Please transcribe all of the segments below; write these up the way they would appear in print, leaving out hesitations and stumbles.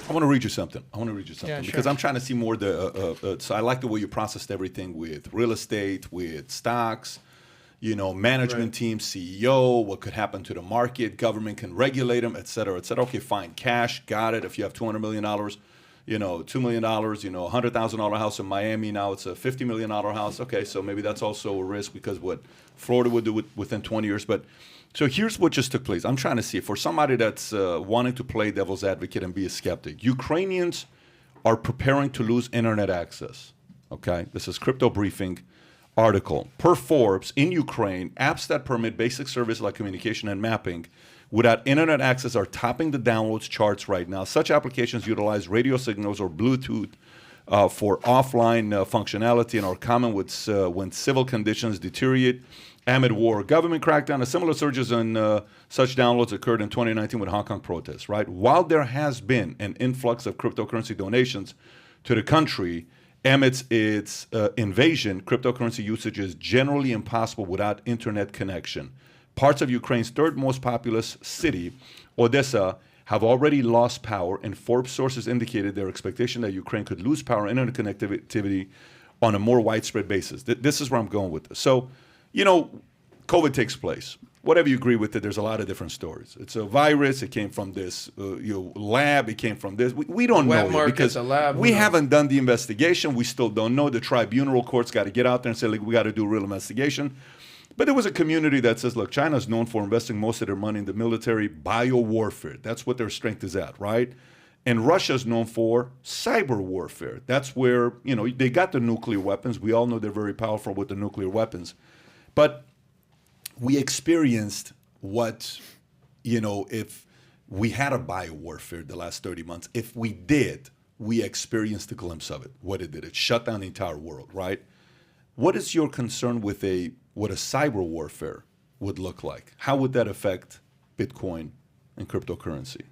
I want to read you something. Yeah, Because sure. I'm trying to see more so I like the way you processed everything with real estate, with stocks, management team, CEO, what could happen to the market, government can regulate them, et cetera, et cetera. Okay, fine. Cash, got it. If you have $200 million, $2 million, $100,000 house in Miami, now it's a $50 million house. Okay, so maybe that's also a risk because what Florida would do within 20 years. But so here's what just took place. I'm trying to see, for somebody that's wanting to play devil's advocate and be a skeptic, Ukrainians are preparing to lose internet access. Okay, this is Crypto Briefing article. Per Forbes, in Ukraine, apps that permit basic services like communication and mapping without internet access are topping the downloads charts right now. Such applications utilize radio signals or Bluetooth for offline functionality and are common when civil conditions deteriorate amid war. Government crackdown. A similar surges in such downloads occurred in 2019 with Hong Kong protests, right? While there has been an influx of cryptocurrency donations to the country, amidst its invasion, cryptocurrency usage is generally impossible without internet connection. Parts of Ukraine's third most populous city, Odessa, have already lost power, and Forbes sources indicated their expectation that Ukraine could lose power and internet connectivity on a more widespread basis. This is where I'm going with this. So, COVID takes place. Whatever you agree with it, there's a lot of different stories. It's a virus. It came from this lab. It came from this. We don't know yet because we haven't done the investigation. We still don't know. The tribunal court's got to get out there and say, we got to do a real investigation. But there was a community that says, look, China's known for investing most of their money in the military biowarfare. That's what their strength is at, right? And Russia's known for cyber warfare. That's where, they got the nuclear weapons. We all know they're very powerful with the nuclear weapons. But we experienced what, if we had a biowarfare the last 30 months, if we did, we experienced a glimpse of it. What it did, it shut down the entire world, right? What is your concern with what a cyber warfare would look like? How would that affect Bitcoin and cryptocurrency?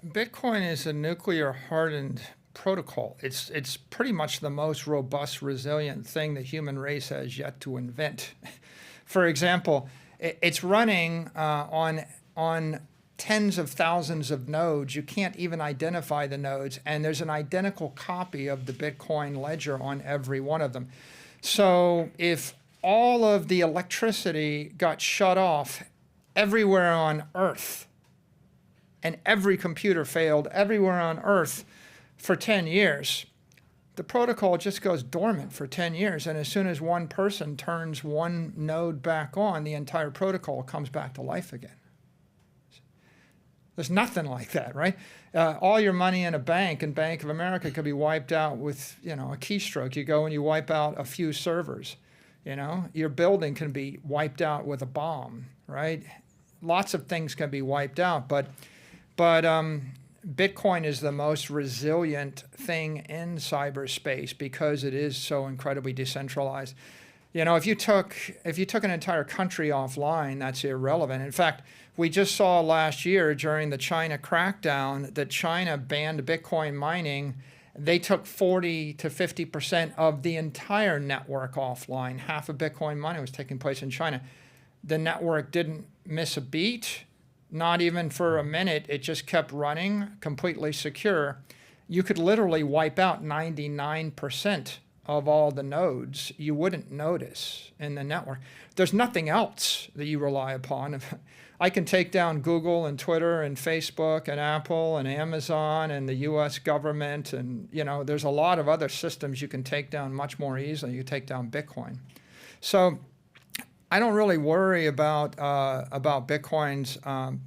Bitcoin is a nuclear hardened protocol. It's pretty much the most robust, resilient thing the human race has yet to invent. For example, it's running on tens of thousands of nodes. You can't even identify the nodes, and there's an identical copy of the Bitcoin ledger on every one of them. So if all of the electricity got shut off everywhere on Earth, and every computer failed everywhere on Earth for 10 years, the protocol just goes dormant for 10 years. And as soon as one person turns one node back on, the entire protocol comes back to life again. There's nothing like that, right? All your money in a bank in Bank of America could be wiped out with, a keystroke. You go and you wipe out a few servers. Your building can be wiped out with a bomb, right? Lots of things can be wiped out, but Bitcoin is the most resilient thing in cyberspace because it is so incredibly decentralized. If you took an entire country offline, that's irrelevant. In fact, we just saw last year during the China crackdown that China banned Bitcoin mining. They took 40 to 50% of the entire network offline. Half of Bitcoin mining was taking place in China. The network didn't miss a beat. Not even for a minute. It just kept running, completely secure. You could literally wipe out 99% of all the nodes. You wouldn't notice in the network. There's nothing else that you rely upon. I can take down Google and Twitter and Facebook and Apple and Amazon and the US government, and there's a lot of other systems you can take down much more easily. You take down Bitcoin. So I don't really worry about Bitcoin's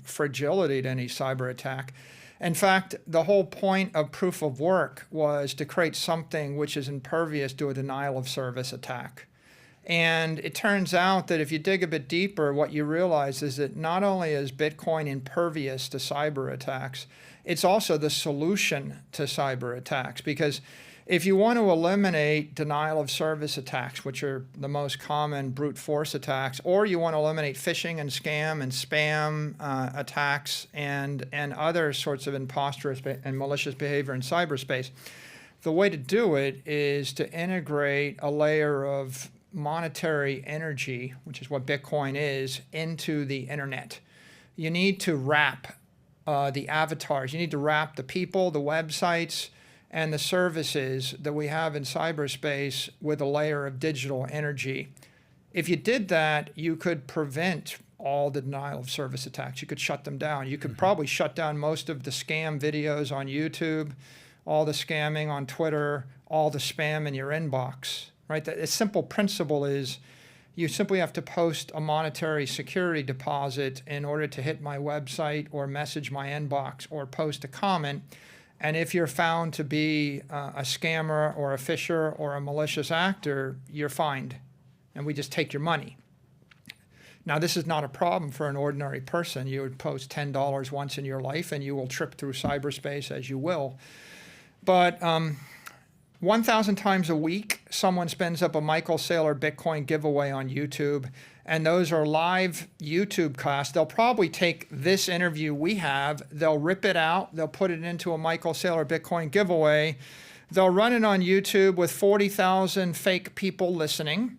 fragility to any cyber attack. In fact, the whole point of proof of work was to create something which is impervious to a denial of service attack. And it turns out that if you dig a bit deeper, what you realize is that not only is Bitcoin impervious to cyber attacks, it's also the solution to cyber attacks. Because if you want to eliminate denial of service attacks, which are the most common brute force attacks, or you want to eliminate phishing and scam and spam attacks and other sorts of imposterous and malicious behavior in cyberspace, the way to do it is to integrate a layer of monetary energy, which is what Bitcoin is, into the internet. You need to wrap the avatars. You need to wrap the people, the websites, and the services that we have in cyberspace with a layer of digital energy. If you did that, you could prevent all the denial of service attacks. You could shut them down. You could probably shut down most of the scam videos on YouTube, all the scamming on Twitter, all the spam in your inbox, right? The simple principle is you simply have to post a monetary security deposit in order to hit my website or message my inbox or post a comment. And if you're found to be a scammer or a phisher or a malicious actor, you're fined, and we just take your money. Now, this is not a problem for an ordinary person. You would post $10 once in your life, and you will trip through cyberspace as you will. But 1,000 times a week, someone spins up a Michael Saylor Bitcoin giveaway on YouTube, and those are live YouTube casts. They'll probably take this interview we have, they'll rip it out, they'll put it into a Michael Saylor Bitcoin giveaway. They'll run it on YouTube with 40,000 fake people listening.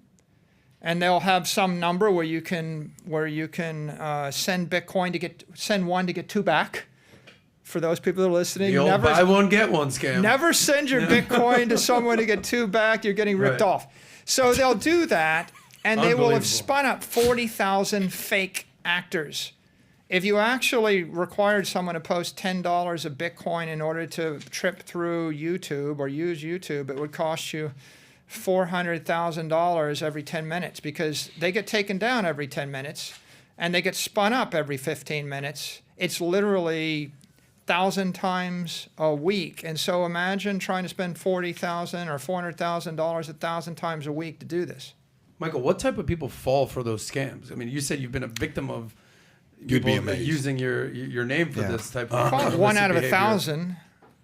And they'll have some number where you can send Bitcoin send one to get two back. For those people that are listening, the old buy one get one scam. Never send your Bitcoin to someone to get two back. You're getting ripped off. So they'll do that, and they will have spun up 40,000 fake actors. If you actually required someone to post $10 of Bitcoin in order to trip through YouTube or use YouTube, it would cost you $400,000 every 10 minutes because they get taken down every 10 minutes and they get spun up every 15 minutes. It's literally 1,000 times a week. And so imagine trying to spend $40,000 or $400,000 1,000 times a week to do this. Michael, what type of people fall for those scams? I mean, you said you've been a victim of people using your name for this type of one out of 1,000.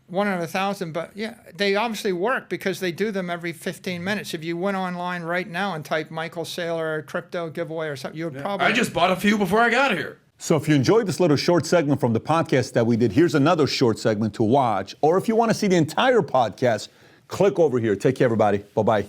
1 out of 1,000, but yeah, they obviously work because they do them every 15 minutes. If you went online right now and typed Michael Saylor crypto giveaway or something, you would probably... I just bought a few before I got here. So if you enjoyed this little short segment from the podcast that we did, here's another short segment to watch. Or if you want to see the entire podcast, click over here. Take care, everybody. Bye-bye.